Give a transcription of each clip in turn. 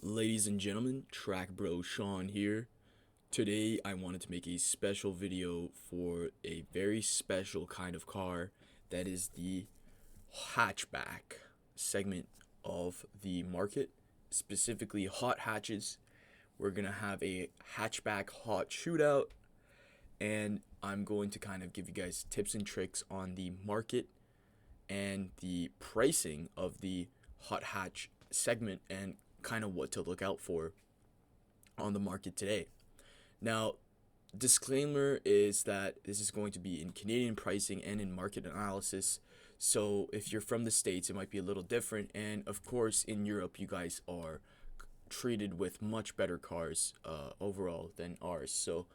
Ladies and gentlemen, Track Bro Sean here. Today I wanted to make a special video for a very special kind of car that is the hatchback segment of the market, specifically hot hatches. We're gonna have a hatchback hot shootout, and I'm going to kind of give you guys tips and tricks on the market and the pricing of the hot hatch segment and kind of what to look out for on the market today. Now, disclaimer is that this is going to be in Canadian pricing and in market analysis. So if you're from the States, it might be a little different. And of course, in Europe, you guys are treated with much better cars overall than ours. So,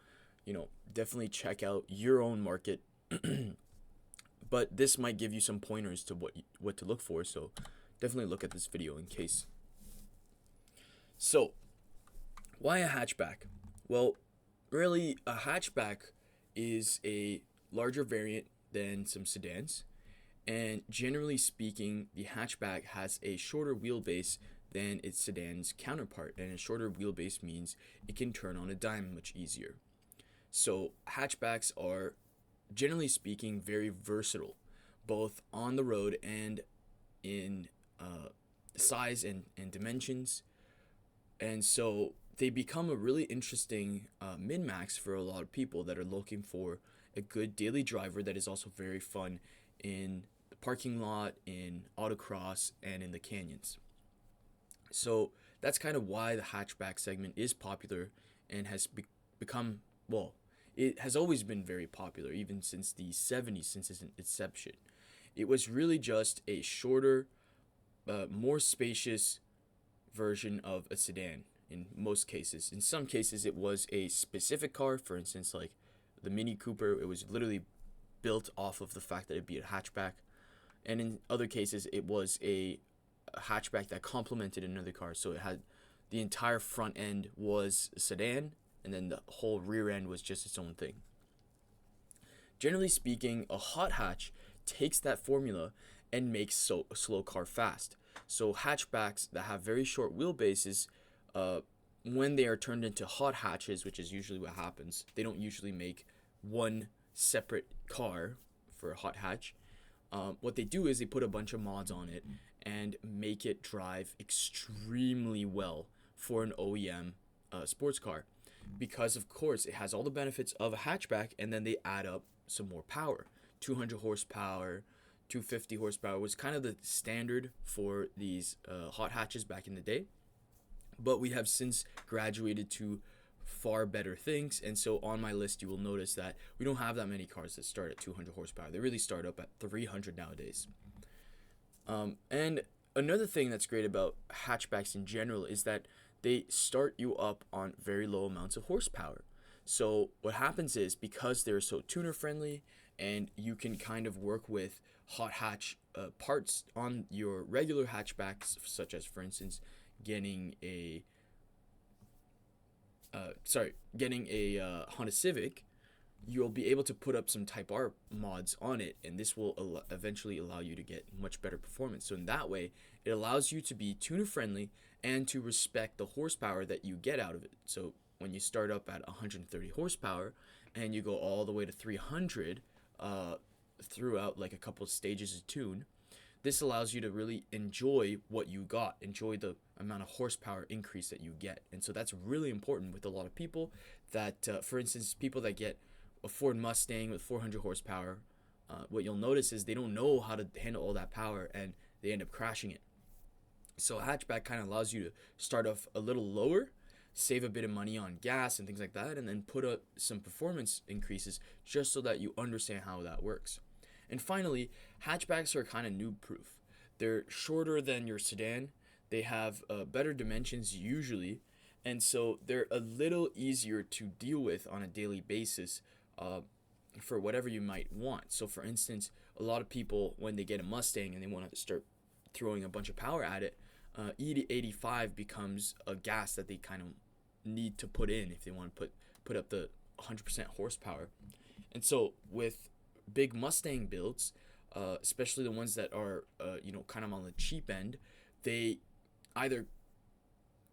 definitely check out your own market. But this might give you some pointers to what to look for. So definitely look at this video in case. So, why a hatchback? Well, really, a hatchback is a larger variant than some sedans, and generally speaking, the hatchback has a shorter wheelbase than its sedan's counterpart, and a shorter wheelbase means it can turn on a dime much easier. So, hatchbacks are, generally speaking, very versatile, both on the road and in size and dimensions. And so they become a really interesting min-max for a lot of people that are looking for a good daily driver that is also very fun in the parking lot, in autocross, and in the canyons. So that's kind of why the hatchback segment is popular and has become, well, it has always been very popular, even since the 70s, since its inception. It was really just a shorter, more spacious version of a sedan in most cases. In some cases, it was a specific car. For instance, like the Mini Cooper, it was literally built off of the fact that it'd be a hatchback. And in other cases, it was a hatchback that complemented another car. So it had the entire front end was a sedan, and then the whole rear end was just its own thing. Generally speaking, a hot hatch takes that formula and makes a slow car fast. So hatchbacks that have very short wheelbases, when they are turned into hot hatches, which is usually what happens, they don't usually make one separate car for a hot hatch. What they do is they put a bunch of mods on it and make it drive extremely well for an OEM sports car, because of course it has all the benefits of a hatchback, and then they add up some more power. 200 horsepower, 250 horsepower was kind of the standard for these hot hatches back in the day, but we have since graduated to far better things. And so on my list, you will notice that we don't have that many cars that start at 200 horsepower. They really start up at 300 nowadays. And another thing that's great about hatchbacks in general is that they start you up on very low amounts of horsepower. So what happens is, because they're so tuner friendly and you can kind of work with hot hatch parts on your regular hatchbacks, such as, for instance, getting a Honda Civic, you'll be able to put up some Type R mods on it, and this will eventually allow you to get much better performance. So in that way, it allows you to be tuner friendly and to respect the horsepower that you get out of it. So when you start up at 130 horsepower and you go all the way to 300 throughout like a couple of stages of tune, this allows you to really enjoy what you got, enjoy the amount of horsepower increase that you get. And so that's really important with a lot of people that, for instance, people that get a Ford Mustang with 400 horsepower, what you'll notice is they don't know how to handle all that power and they end up crashing it. So a hatchback kind of allows you to start off a little lower, save a bit of money on gas and things like that, and then put up some performance increases just so that you understand how that works. And finally, hatchbacks are kind of noob proof. They're shorter than your sedan, they have better dimensions usually, and so they're a little easier to deal with on a daily basis for whatever you might want. So for instance, a lot of people, when they get a Mustang and they want to start throwing a bunch of power at it, E85 becomes a gas that they kind of need to put in if they want to put up the 100% horsepower. And so with big Mustang builds, especially the ones that are kind of on the cheap end, they either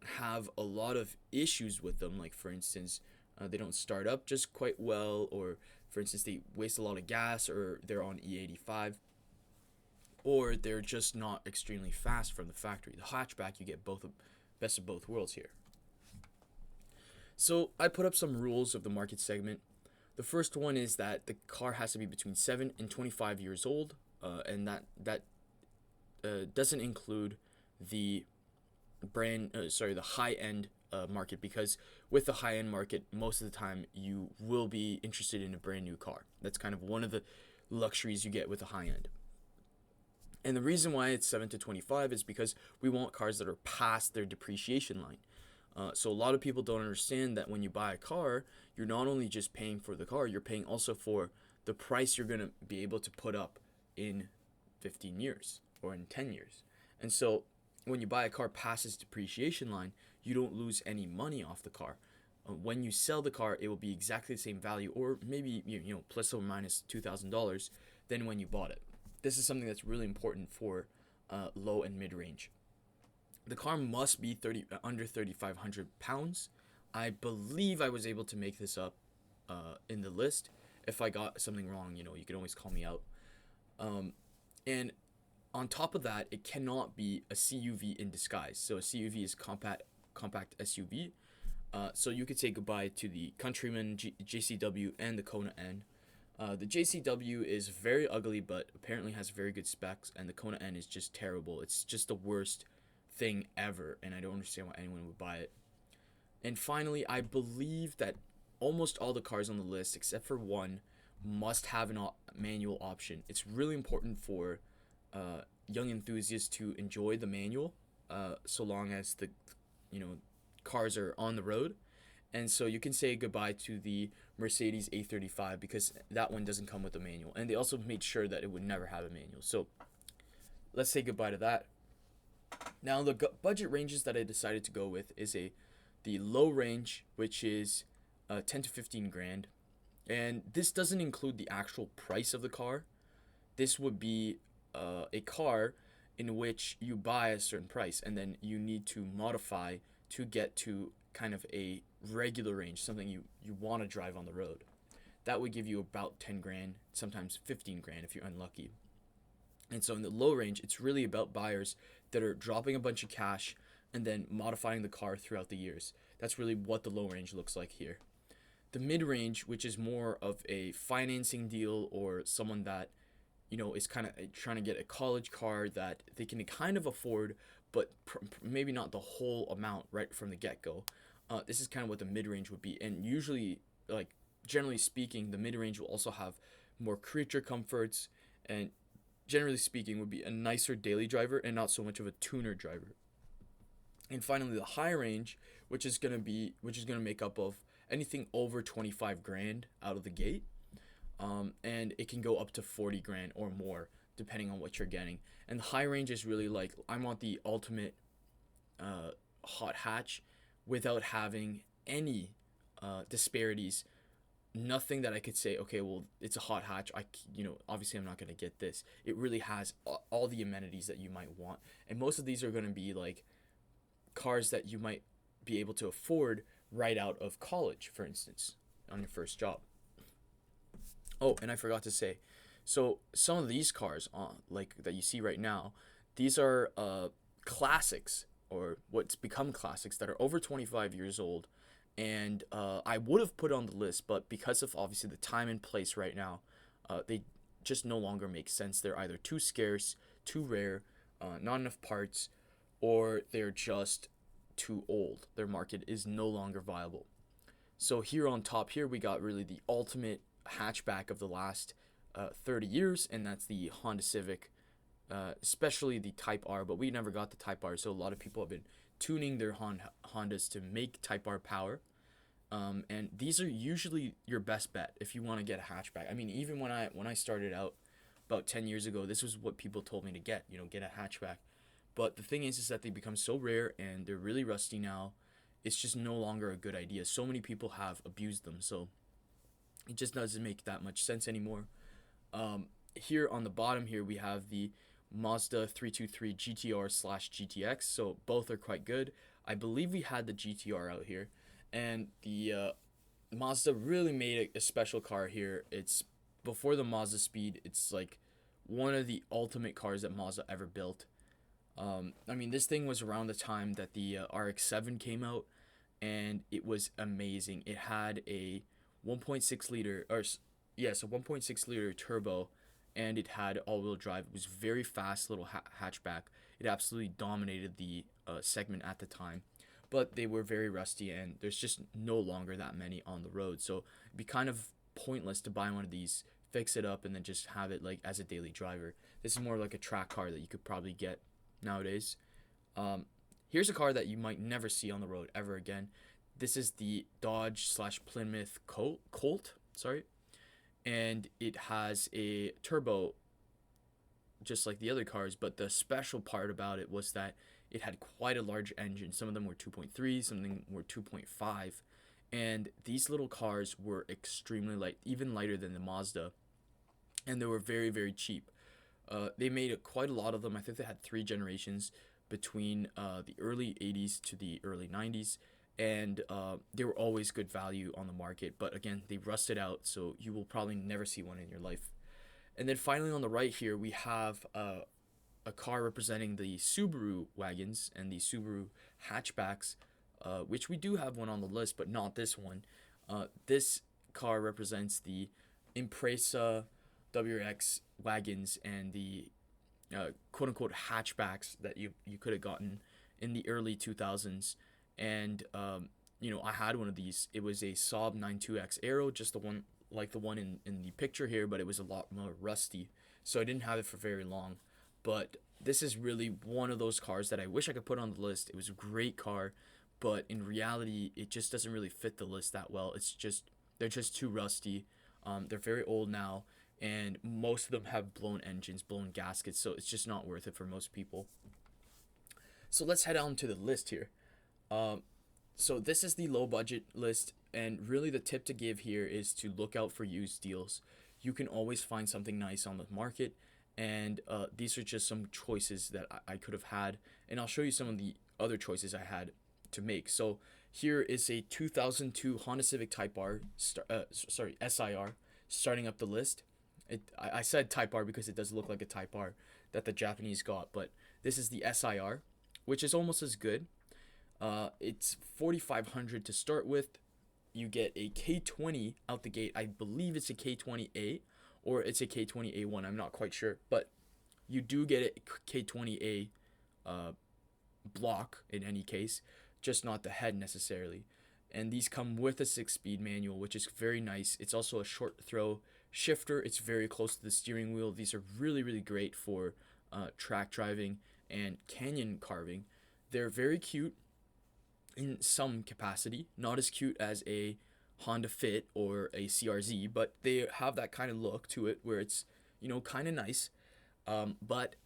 have a lot of issues with them. Like, for instance, they don't start up just quite well, or for instance, they waste a lot of gas, or they're on E85, or they're just not extremely fast from the factory. The hatchback, you get best of both worlds here. So I put up some rules of the market segment. The first one is that the car has to be between 7 and 25 years old, and that doesn't include the the high end market, because with the high end market, most of the time you will be interested in a brand new car. That's kind of one of the luxuries you get with the high end. And the reason why it's 7 to 25 is because we want cars that are past their depreciation line. So a lot of people don't understand that when you buy a car, you're not only just paying for the car, you're paying also for the price you're going to be able to put up in 15 years or in 10 years. And so when you buy a car past its depreciation line, you don't lose any money off the car. When you sell the car, it will be exactly the same value, or maybe plus or minus $2,000 than when you bought it. This is something that's really important for low and mid range. The car must be under 3,500 pounds. I believe I was able to make this up in the list. If I got something wrong, you can always call me out. And on top of that, it cannot be a CUV in disguise. So a CUV is compact SUV. So you could say goodbye to the Countryman, JCW, and the Kona N. The JCW is very ugly, but apparently has very good specs, and the Kona N is just terrible. It's just the worst thing ever, and I don't understand why anyone would buy it. And finally, I believe that almost all the cars on the list, except for one, must have a manual option. It's really important for young enthusiasts to enjoy the manual, so long as the cars are on the road. And so you can say goodbye to the Mercedes A35, because that one doesn't come with a manual, and they also made sure that it would never have a manual. So let's say goodbye to that. Now the budget ranges that I decided to go with is the low range, which is 10 to 15 grand, and this doesn't include the actual price of the car. This would be a car in which you buy a certain price, and then you need to modify to get to kind of a regular range, something you want to drive on the road. That would give you about 10 grand, sometimes 15 grand if you're unlucky. And so in the low range, it's really about buyers that are dropping a bunch of cash and then modifying the car throughout the years. That's really what the low range looks like here. The mid range, which is more of a financing deal, or someone that is kind of trying to get a college car that they can kind of afford, but maybe not the whole amount right from the get-go. This is kind of what the mid range would be. And usually, like generally speaking, the mid range will also have more creature comforts, and generally speaking would be a nicer daily driver and not so much of a tuner driver. And finally, the high range, which is going to make up of anything over 25 grand out of the gate, and it can go up to 40 grand or more depending on what you're getting. And the high range is really like, I want the ultimate hot hatch without having any disparities. Nothing that I could say, okay, well, it's a hot hatch. Obviously I'm not going to get this. It really has all the amenities that you might want. And most of these are going to be like cars that you might be able to afford right out of college, for instance, on your first job. Oh, and I forgot to say, so some of these cars like that you see right now, these are classics, or what's become classics, that are over 25 years old. And I would have put on the list, but because of obviously the time and place right now, they just no longer make sense. They're either too scarce, too rare, not enough parts, or they're just too old. Their market is no longer viable. So here on top here, we got really the ultimate hatchback of the last 30 years, and that's the Honda Civic, especially the Type R, but we never got the Type R, so a lot of people have been tuning their Hondas to make Type R power. And these are usually your best bet if you want to get a hatchback. I mean, even when I started out about 10 years ago, this was what people told me to get a hatchback. But the thing is that they become so rare and they're really rusty now. It's just no longer a good idea. So many people have abused them, so it just doesn't make that much sense anymore. Here on the bottom here, we have the Mazda 323 GTR/GTX, so both are quite good. I believe we had the GTR out here, and the Mazda really made a special car here. It's before the Mazda Speed. It's like one of the ultimate cars that Mazda ever built. I mean, this thing was around the time that the RX-7 came out, and it was amazing. It had a 1.6 liter, or yes, a 1.6 liter turbo, and it had all-wheel drive. It was very fast little hatchback. It absolutely dominated the segment at the time, but they were very rusty, and there's just no longer that many on the road. So it'd be kind of pointless to buy one of these, fix it up, and then just have it like as a daily driver. This is more like a track car that you could probably get nowadays. Here's a car that you might never see on the road ever again. This is the Dodge slash Plymouth Colt, sorry, and it has a turbo just like the other cars, but the special part about it was that it had quite a large engine. Some of them were 2.3, some of them were 2.5, and these little cars were extremely light, even lighter than the Mazda, and they were very, very cheap. They made quite a lot of them. I think they had 3 generations between the early 80s to the early 90s, and they were always good value on the market. But again, they rusted out, so you will probably never see one in your life. And then finally on the right here, we have a car representing the Subaru wagons and the Subaru hatchbacks, which we do have one on the list, but not this one. This car represents the Impreza WRX wagons and the quote-unquote hatchbacks that you could have gotten in the early 2000s. And I had one of these. It was a Saab 92X Aero, just the one like the one in the picture here, but it was a lot more rusty, so I didn't have it for very long. But this is really one of those cars that I wish I could put on the list. It was a great car, but in reality it just doesn't really fit the list that well. They're just too rusty. They're very old now, and most of them have blown engines, blown gaskets, so it's just not worth it for most people. So let's head on to the list here. So this is the low budget list, and really the tip to give here is to look out for used deals. You can always find something nice on the market, and these are just some choices that I could have had, and I'll show you some of the other choices I had to make. So here is a 2002 Honda Civic Type R, SIR, starting up the list. I said Type R because it does look like a Type R that the Japanese got, but this is the SIR, which is almost as good. It's $4,500 to start with. You get a K20 out the gate. I believe it's a K20A or it's a K20A1. I'm not quite sure, but you do get a K20A block in any case, just not the head necessarily. And these come with a 6-speed manual, which is very nice. It's also a short throw shifter. It's very close to the steering wheel. These are really, really great for track driving and canyon carving. They're very cute in some capacity, not as cute as a Honda Fit or a CRZ, but they have that kind of look to it where it's, kind of nice. But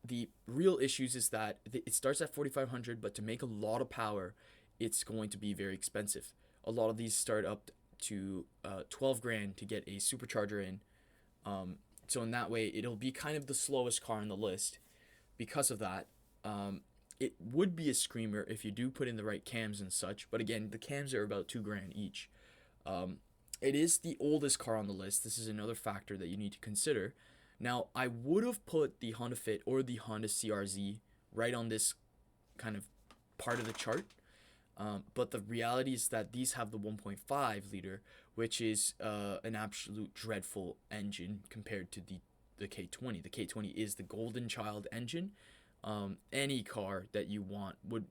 the real issues is that it starts at 4,500, but to make a lot of power, it's going to be very expensive. A lot of these start up to 12 grand to get a supercharger in. So in that way, it'll be kind of the slowest car on the list because of that. It would be a screamer if you do put in the right cams and such, but again, the cams are about 2 grand each. It is the oldest car on the list. This is another factor that you need to consider. Now, I would have put the Honda Fit or the Honda CRZ right on this kind of part of the chart, but the reality is that these have the 1.5 liter, which is an absolute dreadful engine compared to the K20. The K20 is the golden child engine. Any car that you want would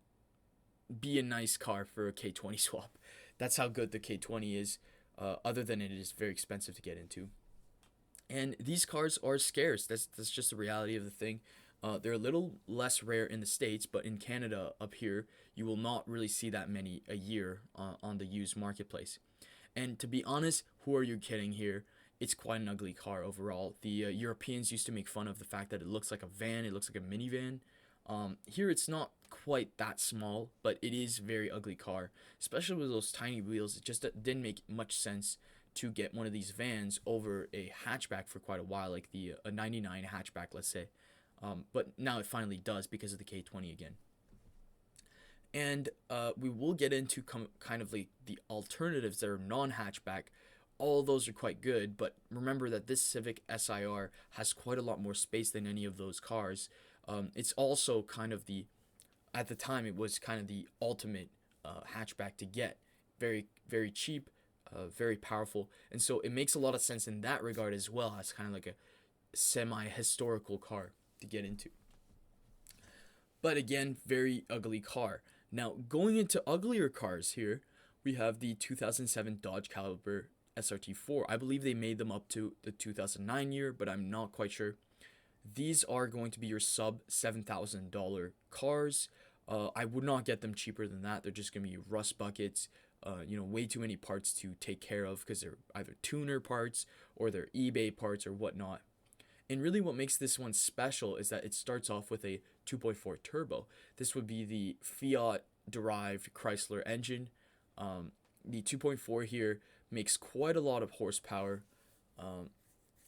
be a nice car for a K20 swap. That's how good the K20 is, other than it is very expensive to get into. And these cars are scarce. That's just the reality of the thing. They're a little less rare in the States, but in Canada up here, you will not really see that many a year on the used marketplace. And to be honest, who are you kidding here? It's quite an ugly car overall. The Europeans used to make fun of the fact that it looks like a van, it looks like a minivan. Here it's not quite that small, but it is a very ugly car, especially with those tiny wheels. It just didn't make much sense to get one of these vans over a hatchback for quite a while, like a 99 hatchback, let's say. But now it finally does because of the K20 again. And we will get into kind of like the alternatives that are non-hatchback. All those are quite good, but remember that this Civic SIR has quite a lot more space than any of those cars. It's also kind of the, at the time, it was kind of the ultimate hatchback to get. Very, very cheap, very powerful. And so it makes a lot of sense in that regard as well, as kind of like a semi-historical car to get into. But again, very ugly car. Now, going into uglier cars here, we have the 2007 Dodge Caliber SRT4. I believe they made them up to the 2009 year, but I'm not quite sure. These are going to be your sub $7,000 cars. I would not get them cheaper than that. They're just going to be rust buckets. Way too many parts to take care of because they're either tuner parts or they're eBay parts or whatnot. And really, what makes this one special is that it starts off with a 2.4 turbo. This would be the Fiat derived Chrysler engine. The 2.4 here makes quite a lot of horsepower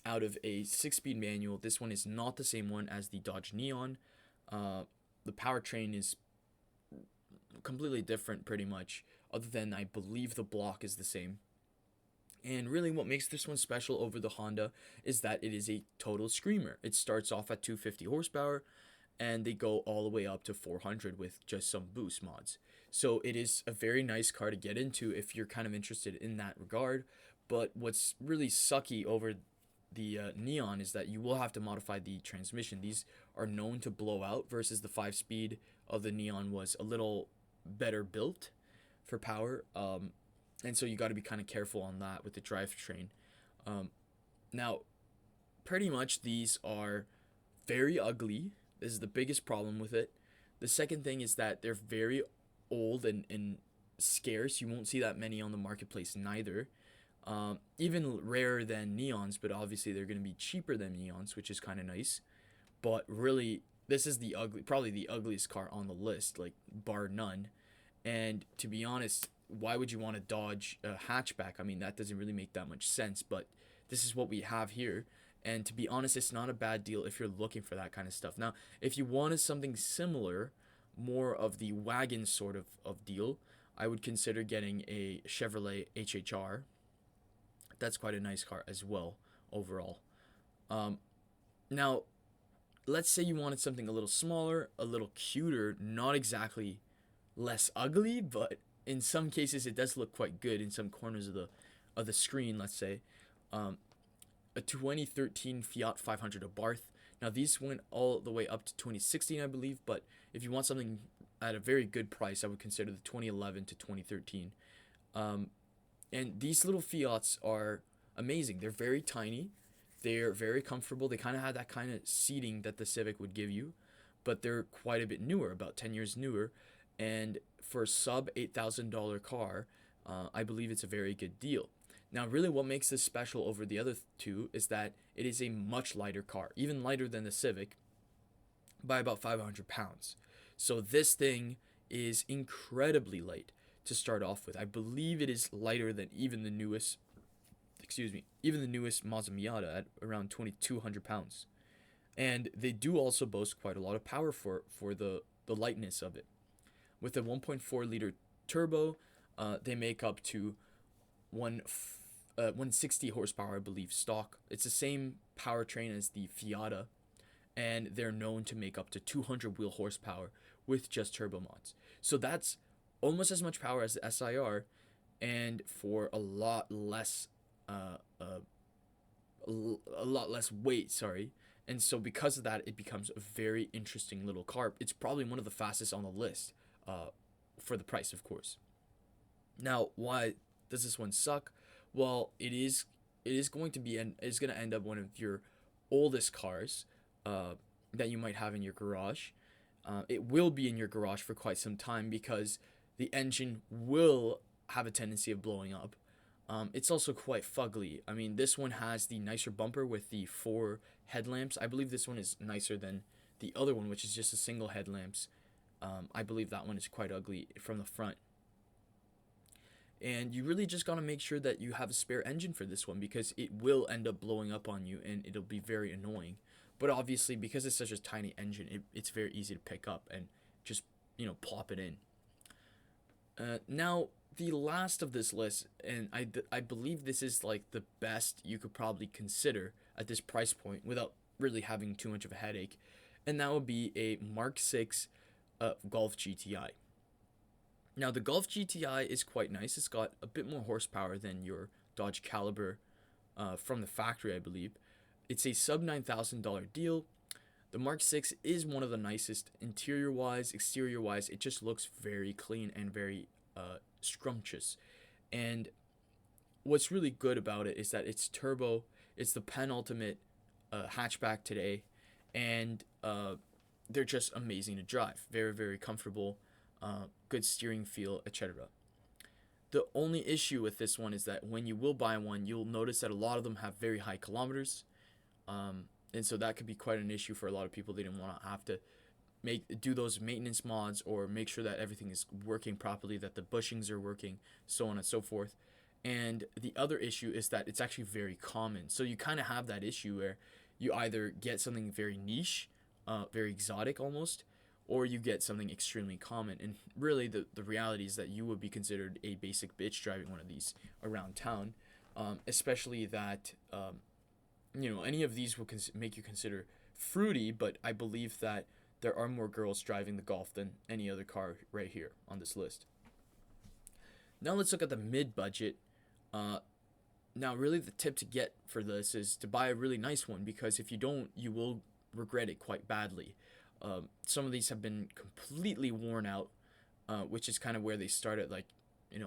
out of a 6-speed manual. This one is not the same one as the Dodge Neon. The powertrain is completely different, pretty much, other than I believe the block is the same. And really, what makes this one special over the Honda is that it is a total screamer. It starts off at 250 horsepower, and they go all the way up to 400 with just some boost mods. So it is a very nice car to get into if you're kind of interested in that regard. But what's really sucky over the Neon is that you will have to modify the transmission. These are known to blow out versus the 5-speed of the Neon was a little better built for power. And so you got to be kind of careful on that with the drivetrain. Now, pretty much these are very ugly. This is the biggest problem with it. The second thing is that they're very old and scarce. You won't see that many on the marketplace neither. Even rarer than Neons, but obviously they're going to be cheaper than Neons, which is kind of nice. But really, this is probably the ugliest car on the list, like bar none. And to be honest, why would you want to Dodge a hatchback? I mean, that doesn't really make that much sense, but this is what we have here. And to be honest, it's not a bad deal if you're looking for that kind of stuff. Now, if you wanted something similar, more of the wagon sort of deal, I would consider getting a Chevrolet HHR. That's quite a nice car as well, overall. Now, let's say you wanted something a little smaller, a little cuter, not exactly less ugly, but in some cases it does look quite good in some corners of the screen. Let's say a 2013 Fiat 500 Abarth. Now these went all the way up to 2016, I believe, but if you want something at a very good price, I would consider the 2011 to 2013. And these little Fiats are amazing. They're very tiny. They're very comfortable. They kind of have that kind of seating that the Civic would give you, but they're quite a bit newer, about 10 years newer. And for a sub $8,000 car, I believe it's a very good deal. Now, really what makes this special over the other two is that it is a much lighter car, even lighter than the Civic, by about 500 pounds. So this thing is incredibly light to start off with. I believe it is lighter than even the newest Mazda Miata at around 2,200 pounds. And they do also boast quite a lot of power for the lightness of it. With a 1.4 liter turbo, they make up to 160 horsepower, I believe, stock. It's the same powertrain as the Fiata, and they're known to make up to 200 wheel horsepower with just turbo mods. So that's almost as much power as the SIR, and for a lot less weight. Sorry. And so because of that, it becomes a very interesting little car. It's probably one of the fastest on the list, for the price, of course. Now, why does this one suck? Well, it is going to end up one of your oldest cars that you might have in your garage. It will be in your garage for quite some time because the engine will have a tendency of blowing up. It's also quite fugly. I mean, this one has the nicer bumper with the 4 headlamps. I believe this one is nicer than the other one, which is just a single headlamps. I believe that one is quite ugly from the front. And you really just got to make sure that you have a spare engine for this one because it will end up blowing up on you and it'll be very annoying. But obviously, because it's such a tiny engine, it's very easy to pick up and just, plop it in. Now, the last of this list, and I believe this is like the best you could probably consider at this price point without really having too much of a headache, and that would be a Mark 6 Golf GTI. Now, the Golf GTI is quite nice. It's got a bit more horsepower than your Dodge Caliber from the factory, I believe. It's a sub $9,000 deal. The Mark 6 is one of the nicest interior wise, exterior wise. It just looks very clean and very scrumptious. And what's really good about it is that it's turbo. It's the penultimate hatchback today, and they're just amazing to drive. Very, very comfortable, good steering feel, etc. The only issue with this one is that when you will buy one, you'll notice that a lot of them have very high kilometers. And so that could be quite an issue for a lot of people. They didn't want to have to do those maintenance mods or make sure that everything is working properly, that the bushings are working, so on and so forth. And the other issue is that it's actually very common. So you kind of have that issue where you either get something very niche, very exotic almost, or you get something extremely common. And really, the reality is that you would be considered a basic bitch driving one of these around town, especially that any of these will make you consider fruity, but I believe that there are more girls driving the Golf than any other car right here on this list. Now let's look at the mid-budget. Now really the tip to get for this is to buy a really nice one, because if you don't, you will regret it quite badly. Some of these have been completely worn out, which is kind of where they start at, like,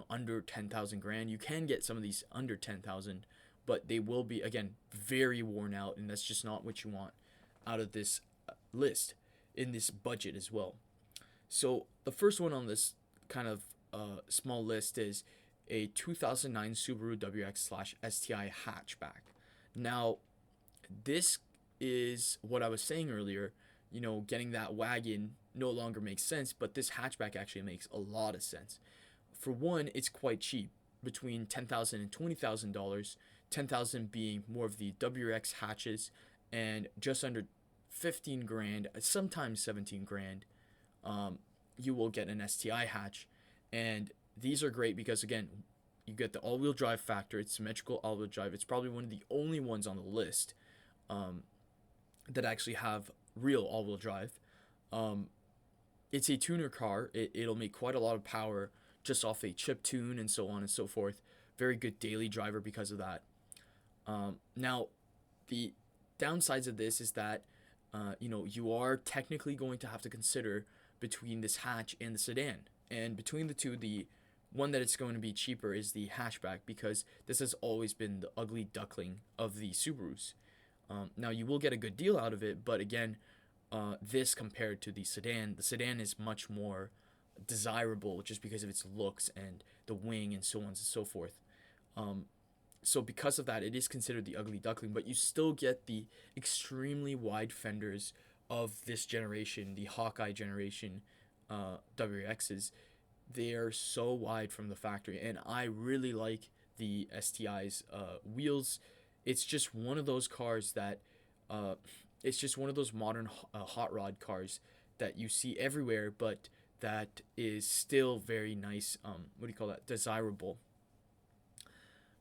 under 10,000 grand. You can get some of these under 10,000, but they will be, again, very worn out, and that's just not what you want out of this list in this budget as well. So the first one on this kind of small list is a 2009 Subaru WX/STI hatchback. Now, this is what I was saying earlier. Getting that wagon no longer makes sense, but this hatchback actually makes a lot of sense. For one, it's quite cheap, between $10,000 and $20,000. $10,000 being more of the WX hatches, and just under 15 grand, sometimes 17 grand, you will get an STI hatch. And these are great because, again, you get the all-wheel drive factor. It's symmetrical all-wheel drive. It's probably one of the only ones on the list that actually have real all-wheel drive. It's a tuner car. It'll make quite a lot of power just off a chip tune and so on and so forth. Very good daily driver because of that. Now, the downsides of this is that you are technically going to have to consider between this hatch and the sedan. And between the two, the one that it's going to be cheaper is the hatchback, because this has always been the ugly duckling of the Subarus. Now, you will get a good deal out of it, but again, this compared to the sedan is much more desirable just because of its looks and the wing and so on and so forth. So because of that, it is considered the ugly duckling, but you still get the extremely wide fenders of this generation, the Hawkeye generation WXs. They are so wide from the factory, and I really like the STI's wheels. It's just one of those cars that, it's just one of those modern hot rod cars that you see everywhere, but that is still very nice, desirable.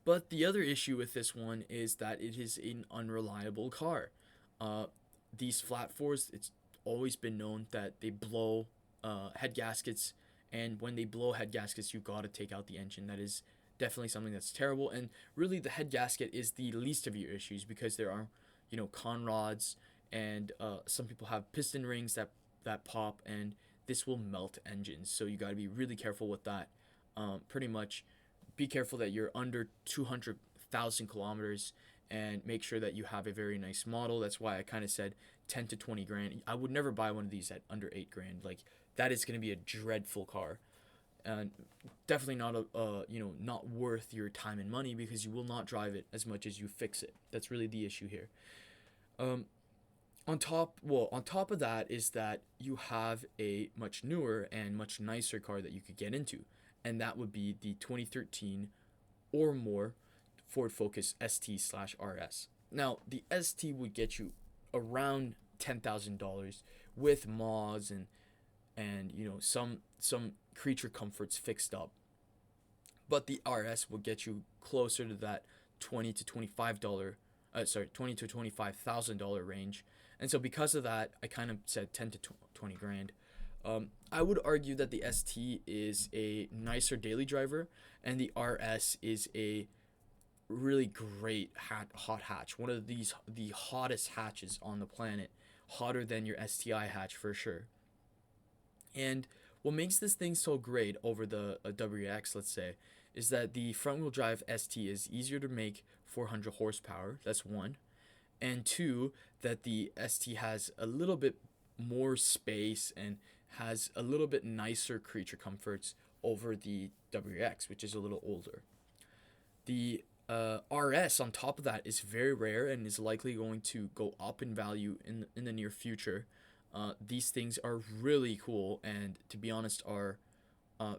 But the other issue with this one is that it is an unreliable car. These flat fours, it's always been known that they blow head gaskets, and when they blow head gaskets, you gotta take out the engine. That is definitely something that's terrible, and really the head gasket is the least of your issues, because there are, con rods, and some people have piston rings that pop, and this will melt engines, so you gotta be really careful with that. Pretty much be careful that you're under 200,000 kilometers, and make sure that you have a very nice model. That's why I kind of said 10 to 20 grand. I would never buy one of these at under 8 grand. Like, that is going to be a dreadful car, and definitely not not worth your time and money, because you will not drive it as much as you fix it. That's really the issue here. On top of that is that you have a much newer and much nicer car that you could get into, and that would be the 2013 or more Ford Focus ST/RS. Now, the ST would get you around $10,000 with mods and and some creature comforts fixed up. But the RS will get you closer to that $20 to $25 range. And so because of that, I kind of said 10 to 20 grand. I would argue that the ST is a nicer daily driver, and the RS is a really great hot hatch. One of the hottest hatches on the planet, hotter than your STI hatch for sure. And what makes this thing so great over the WX, let's say, is that the front wheel drive ST is easier to make 400 horsepower. That's one. And two, that the ST has a little bit more space and has a little bit nicer creature comforts over the WX, which is a little older. The RS on top of that is very rare and is likely going to go up in value in the near future. These things are really cool and, to be honest, are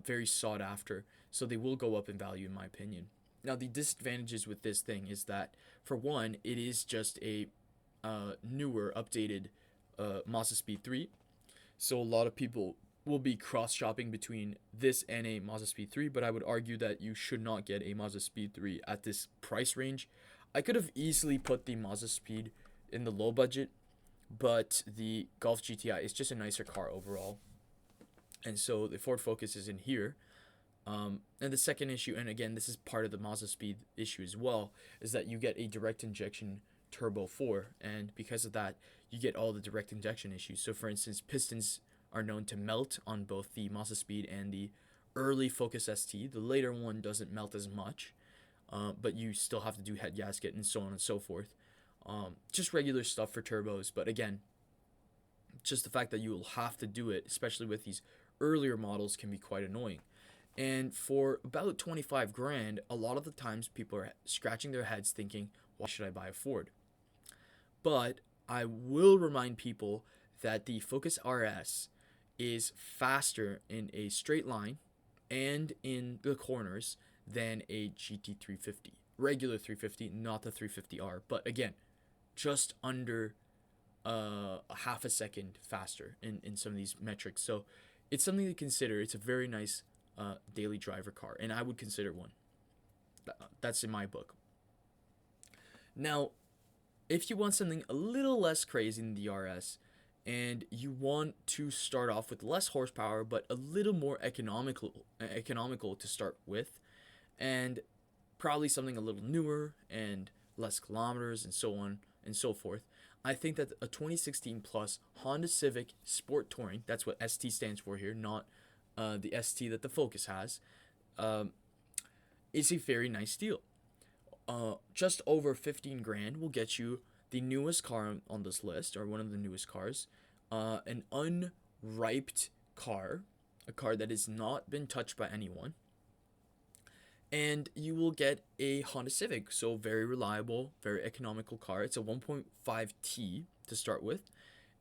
very sought after. So they will go up in value, in my opinion. Now, the disadvantages with this thing is that, for one, it is just a newer, updated Mazda Speed 3. So a lot of people will be cross-shopping between this and a Mazda Speed 3, but I would argue that you should not get a Mazda Speed 3 at this price range. I could have easily put the Mazda Speed in the low budget, but the Golf GTI is just a nicer car overall. And so the Ford Focus is in here. And the second issue, and again, this is part of the Mazda Speed issue as well, is that you get a direct injection Turbo 4, and because of that, you get all the direct injection issues. So, for instance, pistons are known to melt on both the Mazda Speed and the early Focus ST. The later one doesn't melt as much, but you still have to do head gasket and so on and so forth. Just regular stuff for turbos, but again, just the fact that you will have to do it, especially with these earlier models, can be quite annoying. And for about 25 grand, a lot of the times people are scratching their heads thinking, why should I buy a Ford? But I will remind people that the Focus RS is faster in a straight line and in the corners than a GT350. Regular 350, not the 350R. But again, just under a half a second faster in some of these metrics. So it's something to consider. It's a very nice daily driver car, and I would consider one. That's in my book. Now, if you want something a little less crazy than the RS, and you want to start off with less horsepower but a little more economical to start with, and probably something a little newer and less kilometers and so on and so forth, I think that a 2016 plus Honda Civic Sport Touring, that's what ST stands for here, not the ST that the Focus has, is a very nice deal. Just over 15 grand will get you the newest car on this list, or one of the newest cars, an unriped car, a car that has not been touched by anyone, and you will get a Honda Civic, so very reliable, very economical car. It's a 1.5T to start with,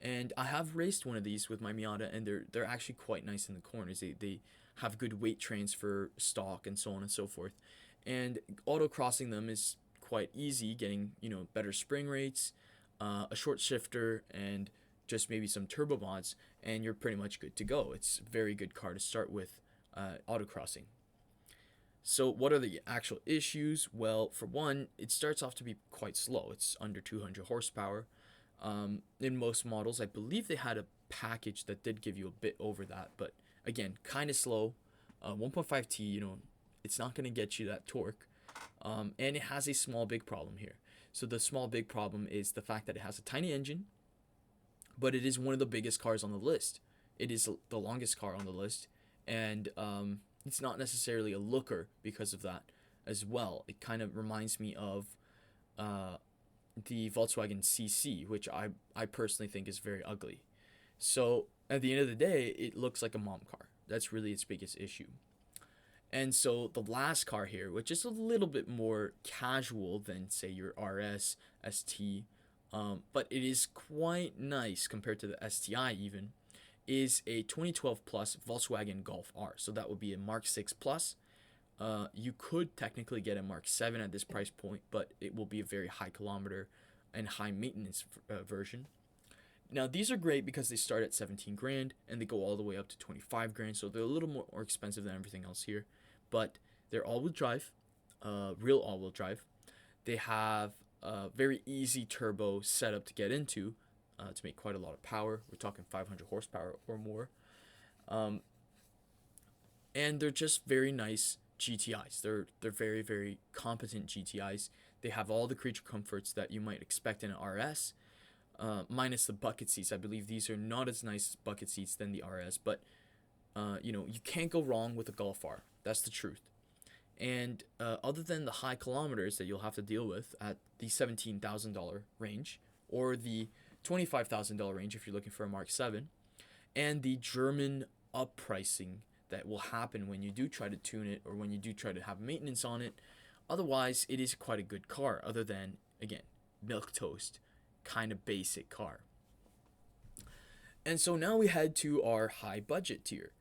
and I have raced one of these with my Miata, and they're actually quite nice in the corners. They have good weight transfer, stock, and so on and so forth. And autocrossing them is quite easy, getting better spring rates, a short shifter, and just maybe some turbo mods, and you're pretty much good to go. It's a very good car to start with autocrossing. So what are the actual issues? Well, for one, it starts off to be quite slow. It's under 200 horsepower. In most models, I believe they had a package that did give you a bit over that, but again, kind of slow. 1.5T, it's not going to get you that torque. And it has a small big problem here. So the small big problem is the fact that it has a tiny engine, but it is one of the biggest cars on the list. It is the longest car on the list, and it's not necessarily a looker because of that as well. It kind of reminds me of the Volkswagen CC, which I personally think is very ugly. So at the end of the day, it looks like a mom car. That's really its biggest issue. And so the last car here, which is a little bit more casual than, say, your RS, ST, but it is quite nice compared to the STI even, is a 2012 plus Volkswagen Golf R. So that would be a Mark 6 plus. You could technically get a Mark 7 at this price point, but it will be a very high kilometer and high maintenance version. Now these are great because they start at 17 grand and they go all the way up to 25 grand, so they're a little more expensive than everything else here. But they're all-wheel drive, real all-wheel drive. They have a very easy turbo setup to get into to make quite a lot of power. We're talking 500 horsepower or more. Um, and they're just very nice GTIs. They're very, very competent GTIs. They have all the creature comforts that you might expect in an RS, minus the bucket seats. I believe these are not as nice as bucket seats than the RS, but you can't go wrong with a Golf R. That's the truth. And other than the high kilometers that you'll have to deal with at the $17,000 range or the $25,000 range if you're looking for a Mark 7, and the German up pricing that will happen when you do try to tune it or when you do try to have maintenance on it. Otherwise, it is quite a good car, other than, again, milk toast, kind of basic car. And so now we head to our high budget tier.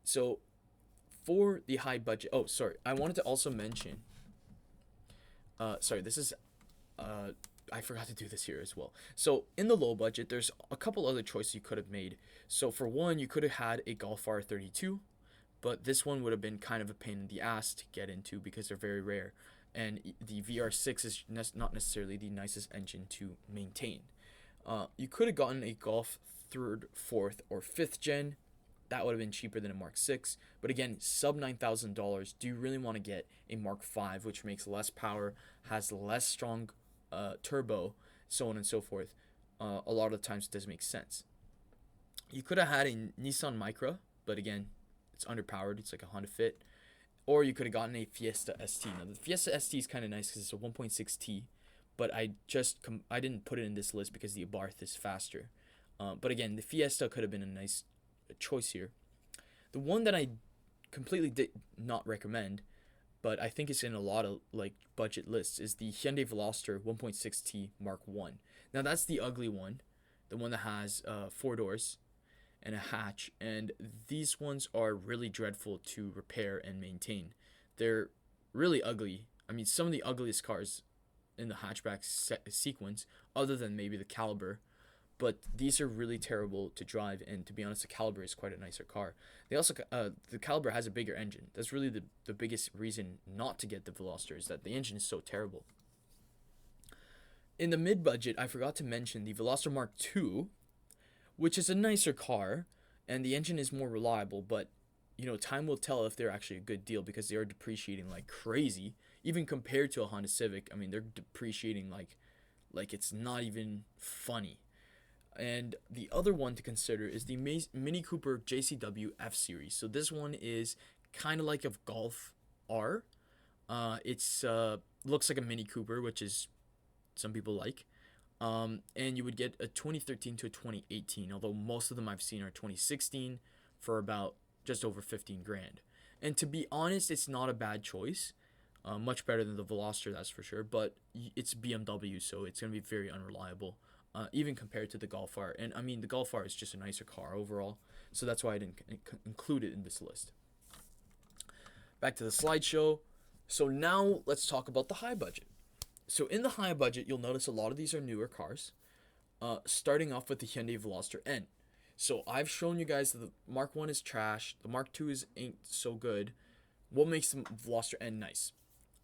So for the high budget, oh, sorry, I wanted to also mention, this is, I forgot to do this here as well. So in the low budget, there's a couple other choices you could have made. So for one, you could have had a Golf R32, but this one would have been kind of a pain in the ass to get into because they're very rare. And the VR6 is not necessarily the nicest engine to maintain. You could have gotten a Golf 3rd, 4th, or 5th gen. That would have been cheaper than a Mark 6. But again, sub $9,000. Do you really want to get a Mark 5, which makes less power, has less strong turbo, so on and so forth? A lot of the times it doesn't make sense. You could have had a Nissan Micra, but again, it's underpowered. It's like a Honda Fit. Or you could have gotten a Fiesta ST. Now the Fiesta ST is kind of nice because it's a 1.6T, but I didn't put it in this list because the Abarth is faster. But again, the Fiesta could have been a nice choice here. The one that I completely did not recommend, but I think it's in a lot of like budget lists, is the Hyundai Veloster 1.6T Mark 1. Now that's the ugly one, the one that has 4 doors and a hatch, and these ones are really dreadful to repair and maintain. They're really ugly. I mean, some of the ugliest cars in the hatchback sequence, other than maybe the Caliber, but these are really terrible to drive. And to be honest, the Caliber is quite a nicer car. They also the Caliber has a bigger engine. That's really the biggest reason not to get the Veloster, is that the engine is so terrible. In the mid budget, I forgot to mention the Veloster Mark II, which is a nicer car, and the engine is more reliable, but time will tell if they're actually a good deal because they are depreciating like crazy. Even compared to a Honda Civic, I mean, they're depreciating like it's not even funny. And the other one to consider is the Mini Cooper JCW F Series. So this one is kind of like a Golf R. It's looks like a Mini Cooper, which is some people like. And you would get a 2013 to a 2018, although most of them I've seen are 2016 for about just over 15 grand. And to be honest, it's not a bad choice. Much better than the Veloster, that's for sure. But it's BMW, so it's going to be very unreliable, even compared to the Golf R. And I mean, the Golf R is just a nicer car overall, so that's why I didn't include it in this list. Back to the slideshow. So now let's talk about the high budget. So in the high budget, you'll notice a lot of these are newer cars, starting off with the Hyundai Veloster N. So I've shown you guys that the Mark 1 is trash, the Mark 2 ain't so good. What makes the Veloster N nice?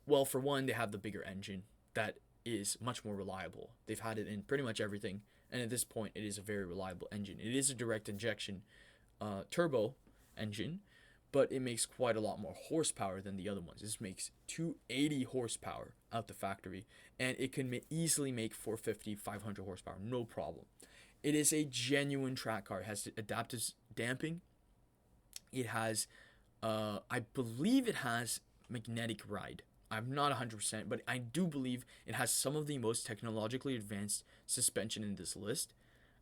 Well, for one, they have the bigger engine that is much more reliable. They've had it in pretty much everything, and at this point, it is a very reliable engine. It is a direct injection turbo engine, but it makes quite a lot more horsepower than the other ones. This makes 280 horsepower out the factory, and it can easily make 450, 500 horsepower, no problem. It is a genuine track car. It has adaptive damping. It has, I believe it has magnetic ride. I'm not 100%, but I do believe it has some of the most technologically advanced suspension in this list,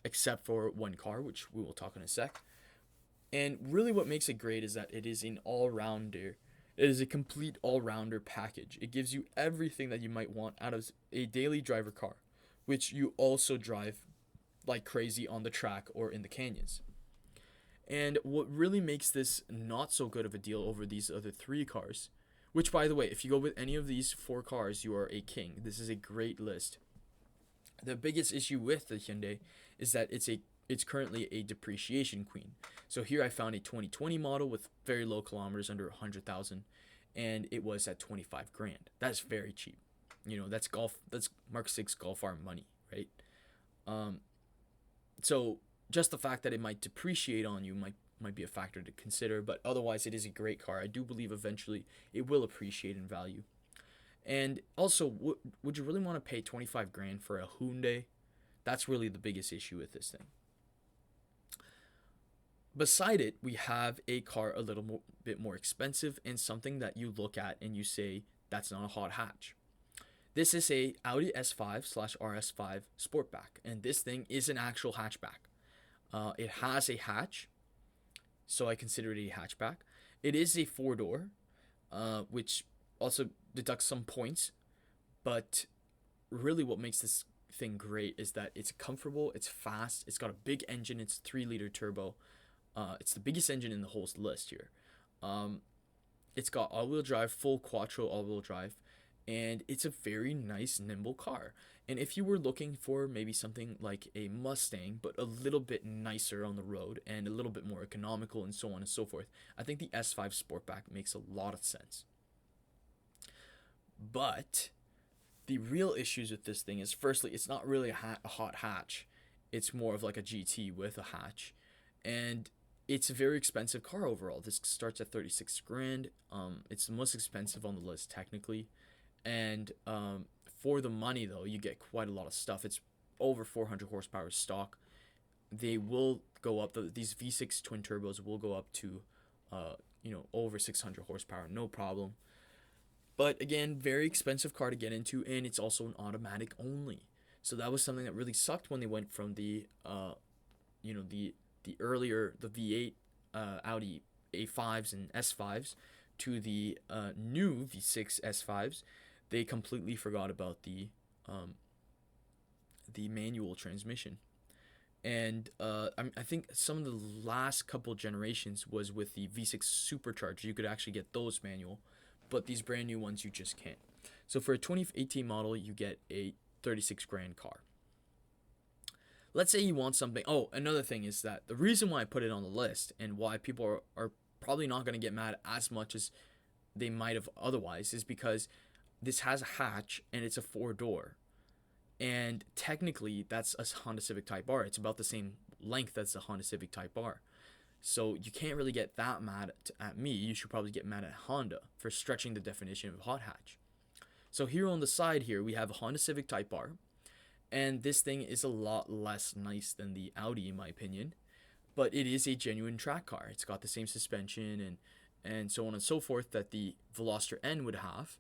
except for one car, which we will talk in a sec. And really what makes it great is that it is an all-rounder. It is a complete all-rounder package. It gives you everything that you might want out of a daily driver car, which you also drive like crazy on the track or in the canyons. And what really makes this not so good of a deal over these other 3 cars, which by the way, if you go with any of these 4 cars, you are a king. This is a great list. The biggest issue with the Hyundai is that it's currently a depreciation queen. So here I found a 2020 model with very low kilometers, under 100,000, and it was at 25 grand. That's very cheap. That's golf. That's Mark 6 Golf R money, right? Um, so just the fact that it might depreciate on you might be a factor to consider, but otherwise it is a great car. I do believe eventually it will appreciate in value. And also, would you really want to pay 25 grand for a Hyundai? That's really the biggest issue with this thing. Beside it, we have a car a little bit more expensive, and something that you look at and you say that's not a hot hatch. This is a Audi S5 slash RS5 Sportback, and this thing is an actual hatchback. It has a hatch, so I consider it a hatchback. It is a four door, which also deducts some points, but really what makes this thing great is that it's comfortable, it's fast, it's got a big engine, it's 3-liter turbo. It's the biggest engine in the whole list here. It's got all-wheel drive, full quattro all-wheel drive, and it's a very nice, nimble car. And if you were looking for maybe something like a Mustang, but a little bit nicer on the road and a little bit more economical and so on and so forth, I think the S5 Sportback makes a lot of sense. But the real issues with this thing is, firstly, it's not really a hot hatch. It's more of like a GT with a hatch. And it's a very expensive car overall. This starts at 36 grand. It's the most expensive on the list technically. And for the money though, you get quite a lot of stuff. It's over 400 horsepower stock. They will go up. These V6 twin turbos will go up to, over 600 horsepower, no problem. But again, very expensive car to get into, and it's also an automatic only. So that was something that really sucked when they went from the earlier the V8 Audi A5s and S5s to the new V6 S5s. They completely forgot about the manual transmission. And I think some of the last couple generations was with the V6 supercharged. You could actually get those manual, but these brand new ones you just can't. So for a 2018 model, you get a 36 grand car. Let's say you want something. Oh, another thing is that the reason why I put it on the list and why people are probably not going to get mad as much as they might have otherwise is because this has a hatch and it's a four door. And technically, that's a Honda Civic Type R. It's about the same length as the Honda Civic Type R. So you can't really get that mad at me. You should probably get mad at Honda for stretching the definition of hot hatch. So here on the side here, we have a Honda Civic Type R. And this thing is a lot less nice than the Audi, in my opinion. But it is a genuine track car. It's got the same suspension and so on and so forth that the Veloster N would have.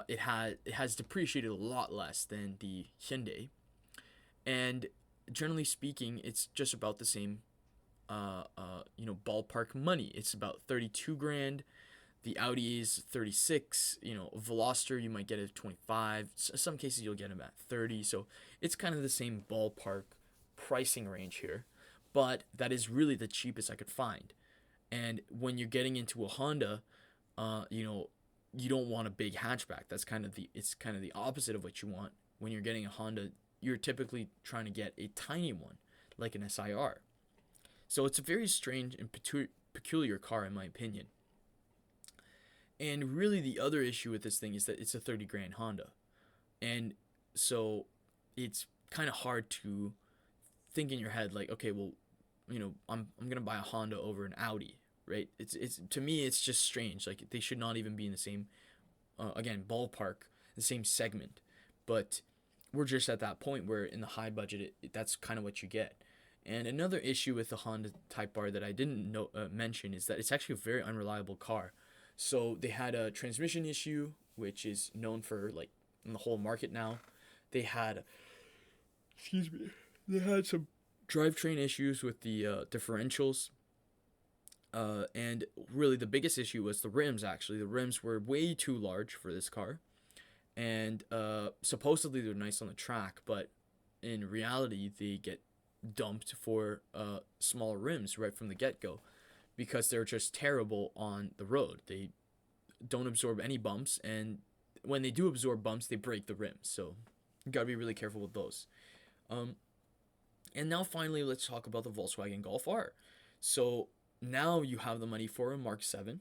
It has depreciated a lot less than the Hyundai. And generally speaking, it's just about the same ballpark money. It's about 32 grand. The Audi is 36. Veloster you might get at 25. Some cases you'll get them at 30. So it's kind of the same ballpark pricing range here, but that is really the cheapest I could find. And when you're getting into a Honda, you don't want a big hatchback. It's kind of the opposite of what you want. When you're getting a Honda, you're typically trying to get a tiny one, like an SIR. So it's a very strange and peculiar car, in my opinion. And really, the other issue with this thing is that it's a 30 grand Honda. And so it's kind of hard to think in your head, like, okay, well, I'm going to buy a Honda over an Audi, right? It's to me, it's just strange. Like, they should not even be in the same, again, ballpark, the same segment. But we're just at that point where in the high budget, that's kind of what you get. And another issue with the Honda Type R that I didn't mention is that it's actually a very unreliable car. So they had a transmission issue, which is known for, like, in the whole market now. They had some drivetrain issues with the differentials. And really the biggest issue was the rims, actually. The rims were way too large for this car. And supposedly they're nice on the track, but in reality they get dumped for smaller rims right from the get-go because they're just terrible on the road. They don't absorb any bumps, and when they do absorb bumps, they break the rims. So You got to be really careful with those. Um, and now finally, let's talk about the Volkswagen Golf R. So now you have the money for a Mark 7.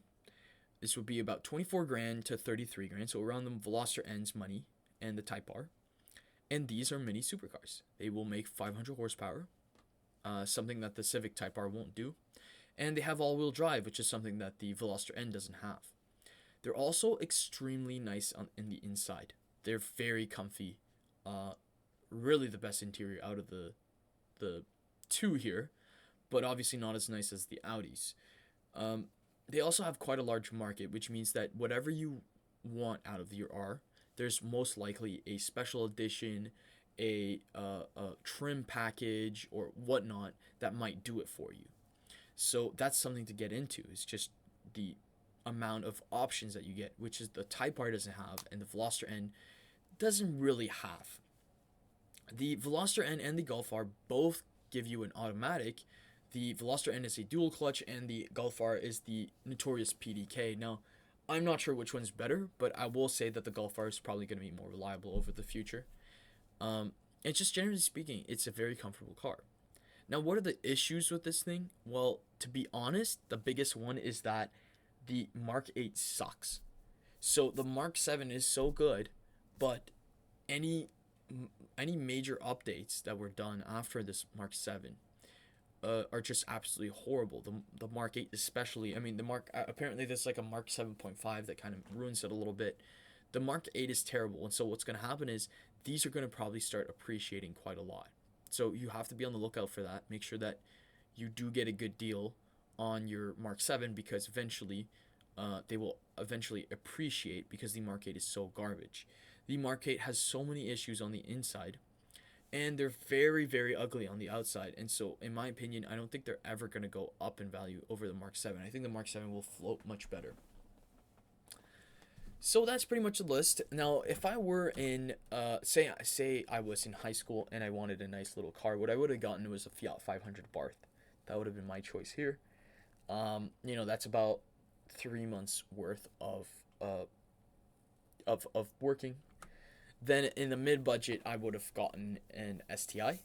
This would be about 24 grand to 33 grand, so around the Veloster N's money and the Type R. And these are mini supercars. They will make 500 horsepower, something that the Civic Type R won't do. And they have all-wheel drive, which is something that the Veloster N doesn't have. They're also extremely nice in the inside. They're very comfy. Really the best interior out of the two here, but obviously not as nice as the Audis. They also have quite a large market, which means that whatever you want out of your R, there's most likely a special edition, a trim package, or whatnot that might do it for you. So that's something to get into. It's just the amount of options that you get, which is the Type R doesn't have, and the Veloster N doesn't really have. The Veloster N and the Golf R both give you an automatic. The Veloster N is a dual clutch, and the Golf R is the notorious PDK. Now, I'm not sure which one's better, but I will say that the Golf R is probably going to be more reliable over the future. And just generally speaking, it's a very comfortable car. Now, what are the issues with this thing? Well, to be honest, the biggest one is that the Mark 8 sucks. So the Mark 7 is so good, but any major updates that were done after this Mark 7 are just absolutely horrible. The Mark 8 especially. I mean, the Mark apparently there's like a Mark 7.5 that kind of ruins it a little bit. The Mark 8 is terrible, and so what's going to happen is these are going to probably start appreciating quite a lot. So you have to be on the lookout for that. Make sure that you do get a good deal on your Mark 7, because eventually they will eventually appreciate, because the Mark 8 is so garbage. The Mark 8 has so many issues on the inside, and they're very, very ugly on the outside. And so, in my opinion, I don't think they're ever going to go up in value over the Mark 7. I think the Mark 7 will float much better. So that's pretty much the list. Now, if I were in, say I was in high school and I wanted a nice little car, what I would have gotten was a Fiat 500 Barth. That would have been my choice here. That's about 3 months worth of working. Then in the mid-budget, I would have gotten an STI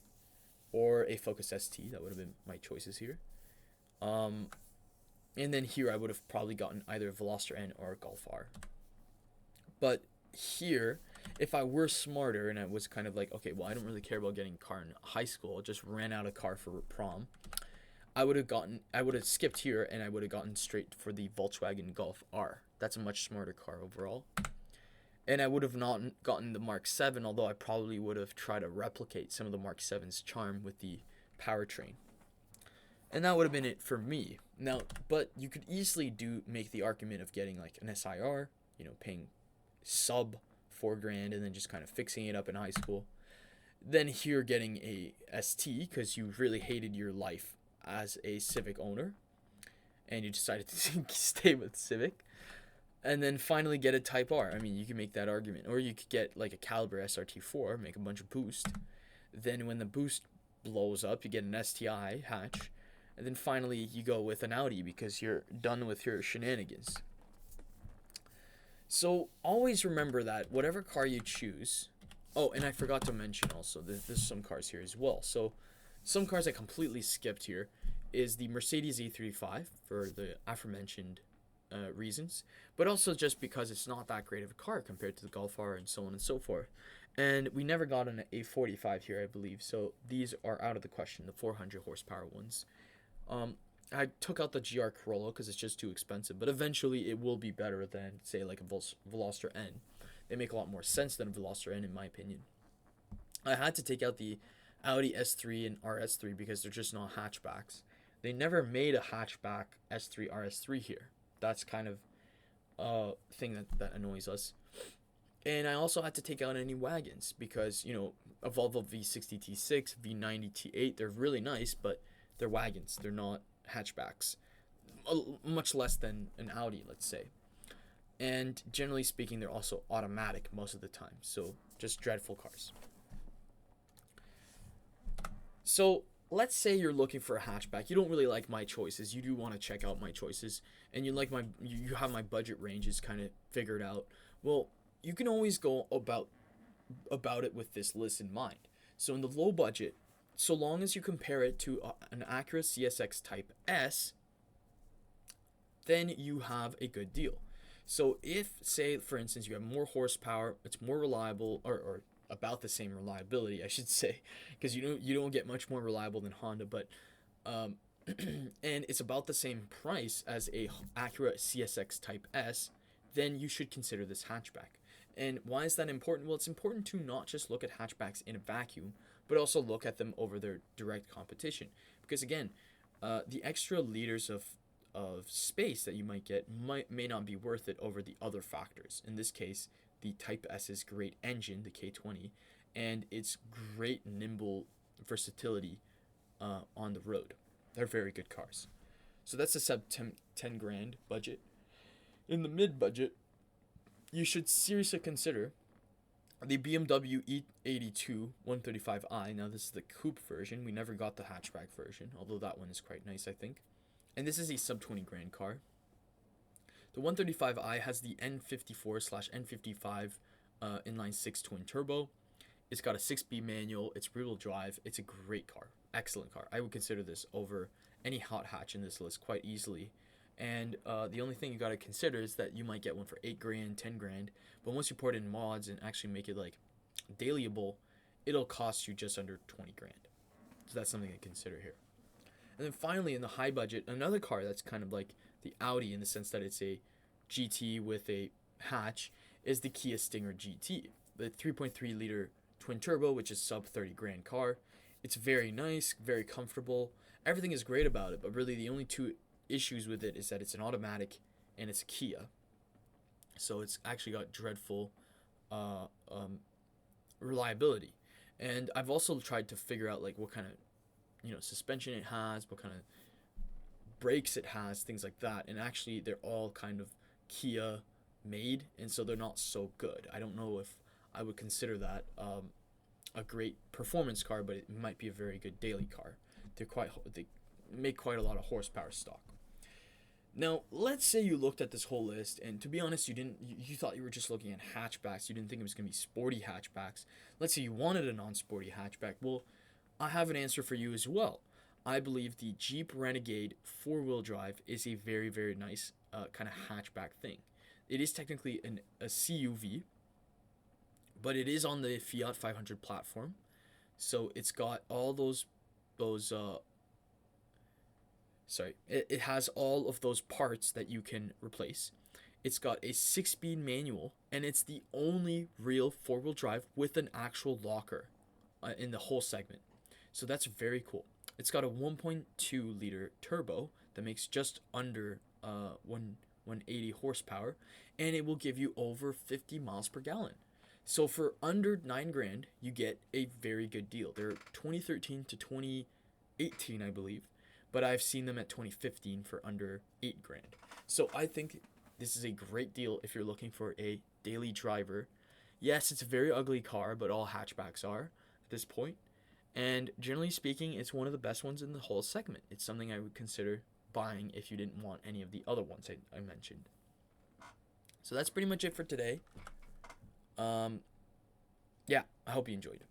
or a Focus ST. That would have been my choices here. And then here I would have probably gotten either a Veloster N or a Golf R. But here, if I were smarter and I was kind of like, okay, well, I don't really care about getting a car in high school, I just ran out of car for prom, I would have skipped here and I would have gotten straight for the Volkswagen Golf R. That's a much smarter car overall. And I would have not gotten the Mark 7, although I probably would have tried to replicate some of the Mark 7's charm with the powertrain. And that would have been it for me. Now, but you could easily make the argument of getting like an SIR, paying sub $4,000 and then just kind of fixing it up in high school. Then here getting a ST because you really hated your life as a Civic owner and you decided to stay with Civic. And then finally get a Type R. I mean, you can make that argument. Or you could get like a Caliber SRT4, make a bunch of boost. Then when the boost blows up, you get an STI hatch. And then finally you go with an Audi because you're done with your shenanigans. So always remember that whatever car you choose. Oh, and I forgot to mention also, there's some cars here as well. So some cars I completely skipped here is the Mercedes E35 for the aforementioned reasons, but also just because it's not that great of a car compared to the Golf R and so on and so forth. And we never got an A45 here, I believe, so these are out of the question, the 400 horsepower ones. I took out the GR Corolla because it's just too expensive, but eventually it will be better than, say, like a Veloster N. They make a lot more sense than a Veloster N, in my opinion. I had to take out the Audi S3 and RS3 because they're just not hatchbacks. They never made a hatchback S3 RS3 here. That's kind of a thing that annoys us. And I also had to take out any wagons because, a Volvo V60 T6, V90 T8, they're really nice, but they're wagons. They're not hatchbacks. Much less than an Audi, let's say. And generally speaking, they're also automatic most of the time. So just dreadful cars. So let's say you're looking for a hatchback. You don't really like my choices. You do want to check out my choices, and you have my budget ranges kind of figured out. Well, you can always go about about it with this list in mind. So in the low budget, so long as you compare it to an Acura CSX Type S, then you have a good deal. So if, say, for instance, you have more horsepower, it's more reliable, or about the same reliability, I should say, because you don't get much more reliable than Honda, but um, and it's about the same price as a Acura CSX Type S, then you should consider this hatchback. And why is that important? Well, it's important to not just look at hatchbacks in a vacuum, but also look at them over their direct competition. Because again, the extra liters of space that you might get may not be worth it over the other factors. In this case, the Type S's great engine, the K20, and its great nimble versatility on the road. They're very good cars. So that's a sub 10 grand budget. In the mid budget, you should seriously consider the BMW E82 135i. Now this is the coupe version. We never got the hatchback version, although that one is quite nice, I think. And this is a sub 20 grand car. The 135i has the N54/N55 inline 6 twin turbo. It's got a 6-speed manual. It's rear-wheel drive. It's a great car. Excellent car. I would consider this over any hot hatch in this list quite easily. And the only thing you got to consider is that you might get one for 8 grand, 10 grand. But once you put in mods and actually make it like dailyable, it'll cost you just under 20 grand. So that's something to consider here. And then finally, in the high budget, another car that's kind of like the Audi in the sense that it's a GT with a hatch is the Kia Stinger GT. The 3.3 liter twin turbo, which is sub 30 grand car. It's very nice, very comfortable. Everything is great about it, but really the only two issues with it is that it's an automatic and it's a Kia. So it's actually got dreadful reliability. And I've also tried to figure out like what kind of suspension it has, what kind of brakes it has, things like that. And actually they're all kind of Kia made, and so they're not so good. I don't know if I would consider that a great performance car, but it might be a very good daily car. They make quite a lot of horsepower stock. Now, let's say you looked at this whole list, and to be honest, you thought you were just looking at hatchbacks. You didn't think it was going to be sporty hatchbacks. Let's say you wanted a non-sporty hatchback. Well, I have an answer for you as well. I believe the Jeep Renegade 4-wheel drive is a very, very nice kind of hatchback thing. It is technically a CUV, but it is on the Fiat 500 platform. So it's got all it has all of those parts that you can replace. It's got a 6-speed manual, and it's the only real 4-wheel drive with an actual locker in the whole segment. So that's very cool. It's got a 1.2 liter turbo that makes just under 180 horsepower, and it will give you over 50 miles per gallon. So for under 9 grand, you get a very good deal. They're 2013 to 2018, I believe, but I've seen them at 2015 for under 8 grand. So I think this is a great deal if you're looking for a daily driver. Yes, it's a very ugly car, but all hatchbacks are at this point. And generally speaking, it's one of the best ones in the whole segment. It's something I would consider buying if you didn't want any of the other ones I mentioned. So that's pretty much it for today. Yeah, I hope you enjoyed.